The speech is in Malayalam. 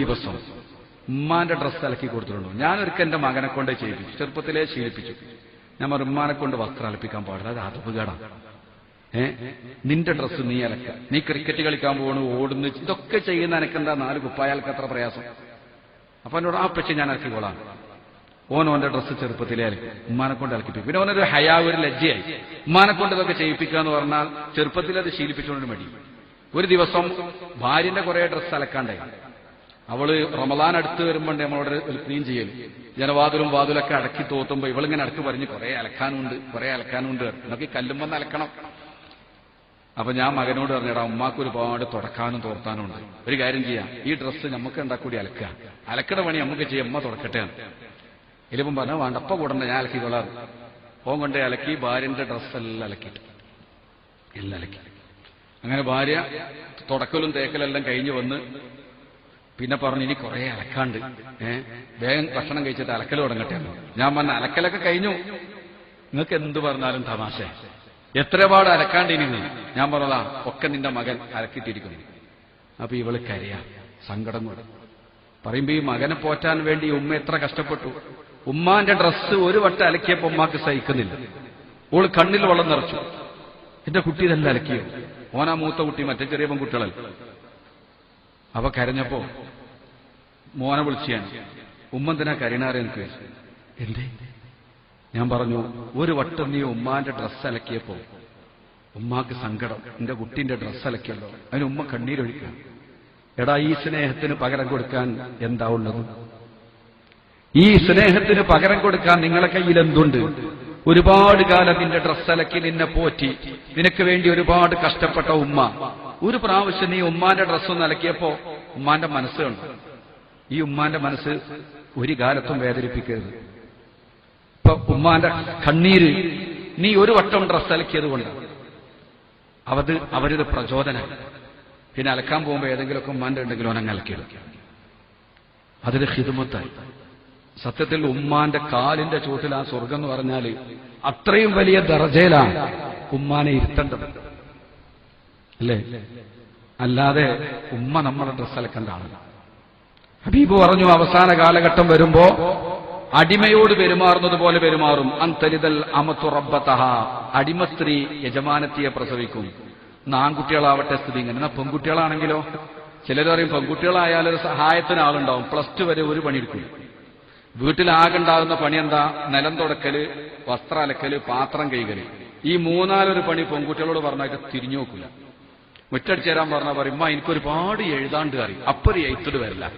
ദിവസം ഉമ്മാന്റെ ഡ്രസ്സ് അലക്കി കൊടുത്തിട്ടുണ്ടോ? ഞാനൊരിക്കൽ എന്റെ മകനെ കൊണ്ട് ചെയ്യിപ്പിച്ചു, ചെറുപ്പത്തിലേ ശീലിപ്പിച്ചു. ഞാൻ ഉമ്മാനെ കൊണ്ട് വസ്ത്രം അലപ്പിക്കാൻ പാടില്ല, അത് അപകടമാണ്. നിന്റെ ഡ്രസ്സ് നീ അലക്ക, നീ ക്രിക്കറ്റ് കളിക്കാൻ പോകണു, ഓടുന്നു, ഇതൊക്കെ ചെയ്യുന്ന എനക്കെന്താ 4 കുപ്പായാൾക്ക് അത്ര പ്രയാസം? അപ്പൊ എന്നോട് ആ പക്ഷെ ഞാൻ അലക്കിക്കോളാം. ഓന്റെ ഡ്രസ്സ് ചെറുപ്പത്തിലേ അലക്കും, ഉമ്മാനെ കൊണ്ട് അലക്കിപ്പിക്കും. പിന്നെ ഓനൊരു ഹയാ, ഒരു ലജ്ജയായി. ഉമ്മാനെ കൊണ്ട് ഇതൊക്കെ ചെയ്യിപ്പിക്കുക എന്ന് പറഞ്ഞാൽ ചെറുപ്പത്തിലത് ശീലിപ്പിച്ചുകൊണ്ട് മടി. ഒരു ദിവസം ഭാര്യന്റെ കുറെ ഡ്രസ്സ് അലക്കാണ്ടായി. അവള് റമദാൻ അടുത്ത് വരുമ്പോൾ നമ്മളോട് ക്ലീൻ ചെയ്യൽ, ജനവാതിലും വാതിലൊക്കെ അടക്കി തോത്തുമ്പോ ഇവളിങ്ങനെ അടുത്ത് പറഞ്ഞ് കുറെ അലക്കാനുണ്ട് എന്നൊക്കെ കല്ലുമ്പന്ന് അലക്കണം. അപ്പൊ ഞാൻ മകനോട് പറഞ്ഞിടാ, ഉമ്മാക്ക് ഒരുപാട് തുടക്കാനും തോർത്താനും ഉണ്ട്, ഒരു കാര്യം ചെയ്യാം, ഈ ഡ്രസ്സ് നമുക്ക് ഉണ്ടാക്കൂടി അലക്കുക, അലക്കട പണി നമുക്ക് ചെയ്യാം, അമ്മ തുടക്കട്ടെ. ഇതിപ്പം പറഞ്ഞ വേണ്ടപ്പ കൂടണ്ട, ഞാൻ അലക്കിക്കൊള്ളാം. ഓൻ കൊണ്ടേ അലക്കി ഭാര്യന്റെ ഡ്രസ്സെല്ലാം അലക്കിയിട്ട് എല്ലാം അലക്കി. അങ്ങനെ ഭാര്യ തുടക്കലും തേക്കലെല്ലാം കഴിഞ്ഞ് വന്ന് പിന്നെ പറഞ്ഞു, ഇനി കുറെ അലക്കാണ്ട്, വേഗം ഭക്ഷണം കഴിച്ചിട്ട് അലക്കൽ തുടങ്ങട്ടെ. ഞാൻ പറഞ്ഞ അലക്കലൊക്കെ കഴിഞ്ഞു, നിങ്ങൾക്ക് എന്ത് പറഞ്ഞാലും തമാശ, എത്ര പാട് അലക്കാണ്ട് ഇനി. ഞാൻ പറഞ്ഞതാ, ഒക്കെ നിന്റെ മകൻ അലക്കിയിട്ടിരിക്കുന്നു. അപ്പൊ ഇവള് കരയാ, സങ്കടം കൊണ്ട് പറയുമ്പോ ഈ മകനെ പോറ്റാൻ വേണ്ടി ഉമ്മ എത്ര കഷ്ടപ്പെട്ടു. ഉമ്മാന്റെ ഡ്രസ്സ് ഒരു വട്ടം അലക്കിയപ്പോ ഉമ്മാക്ക് സഹിക്കുന്നില്ല. ഓള് കണ്ണിൽ വെള്ളം നിറച്ചു. എന്റെ കുട്ടി ഇതെല്ലാം അലക്കിയോ? ഓനാ മൂത്ത കുട്ടി, മറ്റേ ചെറിയ പെൺകുട്ടികളല്ല. അവ കരഞ്ഞപ്പോ മോനെ വിളിച്ചാണ്, ഉമ്മന്തിനാ കരയണാരെ എനിക്ക് എന്തേ? ഞാൻ പറഞ്ഞു, ഒരു വട്ടം നീ ഉമ്മാന്റെ ഡ്രസ്സ് അലക്കിയപ്പോ ഉമ്മാക്ക് സങ്കടം, എന്റെ കുട്ടീന്റെ ഡ്രസ്സ് അലക്കിയല്ലോ, അതിന് ഉമ്മ കണ്ണീരൊഴിക്കുക. എടാ, ഈ സ്നേഹത്തിന് പകരം കൊടുക്കാൻ എന്താ ഉള്ളത്? ഈ സ്നേഹത്തിന് പകരം കൊടുക്കാൻ നിങ്ങളെ കയ്യിൽ എന്തുണ്ട്? ഒരുപാട് കാലം നിന്റെ ഡ്രസ്സ് അലക്കി നിന്നെ പോറ്റി നിനക്ക് വേണ്ടി ഒരുപാട് കഷ്ടപ്പെട്ട ഉമ്മ, ഒരു പ്രാവശ്യം നീ ഉമ്മാന്റെ ഡ്രസ്സൊന്ന് അലക്കിയപ്പോ ഉമ്മാന്റെ മനസ്സ് കണ്ടു. ഈ ഉമ്മാന്റെ മനസ്സ് ഒരു കാലത്തും വേദനിപ്പിക്കരുത്. ഇപ്പൊ ഉമ്മാന്റെ കണ്ണീര് നീ ഒരു വട്ടം ഡ്രസ്സ് അലക്കിയത് കൊണ്ട് അവരിത് പ്രചോദനം. പിന്നെ അലക്കാൻ പോകുമ്പോ ഏതെങ്കിലുമൊക്കെ ഉമ്മാന്റെ ഉണ്ടെങ്കിലും അവനങ്ങ് അലക്കിയെടുക്കുക, അതൊരു ഹിദ്മത്തായി. സത്യത്തിൽ ഉമ്മാന്റെ കാലിന്റെ ചൂട്ടിൽ ആ സ്വർഗം എന്ന് പറഞ്ഞാല് അത്രയും വലിയ ദർജയിലാണ് ഉമ്മാനെ ഇരുത്തേണ്ടത്, അല്ലേ? അല്ലാതെ ഉമ്മ നമ്മുടെ ഡ്രസ്സ് അലക്കേണ്ട ആളല്ല. ഹബീബ് പറഞ്ഞു, അവസാന കാലഘട്ടം വരുമ്പോ അടിമയോട് പെരുമാറുന്നത് പോലെ പെരുമാറും. അന്തലിതൽ അമത്തു റബ്ബതഹ, അടിമ സ്ത്രീ യജമാനത്തിയെ പ്രസവിക്കും. ആൺകുട്ടികളാവട്ടെ സ്ഥിതി ഇങ്ങനെ. എന്നാ പെൺകുട്ടികളാണെങ്കിലോ, ചിലർ പറയും പെൺകുട്ടികളായാലൊരു സഹായത്തിന് ആളുണ്ടാവും, +2 വരെ ഒരു പണിയെടുക്കും. വീട്ടിലാകുണ്ടാകുന്ന പണി എന്താ? നിലം തുടക്കല്, വസ്ത്രം അലക്കല്, പാത്രം കഴുകല്. ഈ 3-4 പണി പെൺകുട്ടികളോട് പറഞ്ഞാൽ തിരിഞ്ഞു നോക്കില്ല. മുറ്റടിച്ചേരാൻ പറഞ്ഞാൽ പറയും, എനിക്കൊരുപാട് എഴുതാണ്ട് അറിയും, അപ്പൊ ഒരു എഴുത്തിട്ട് വരില്ല.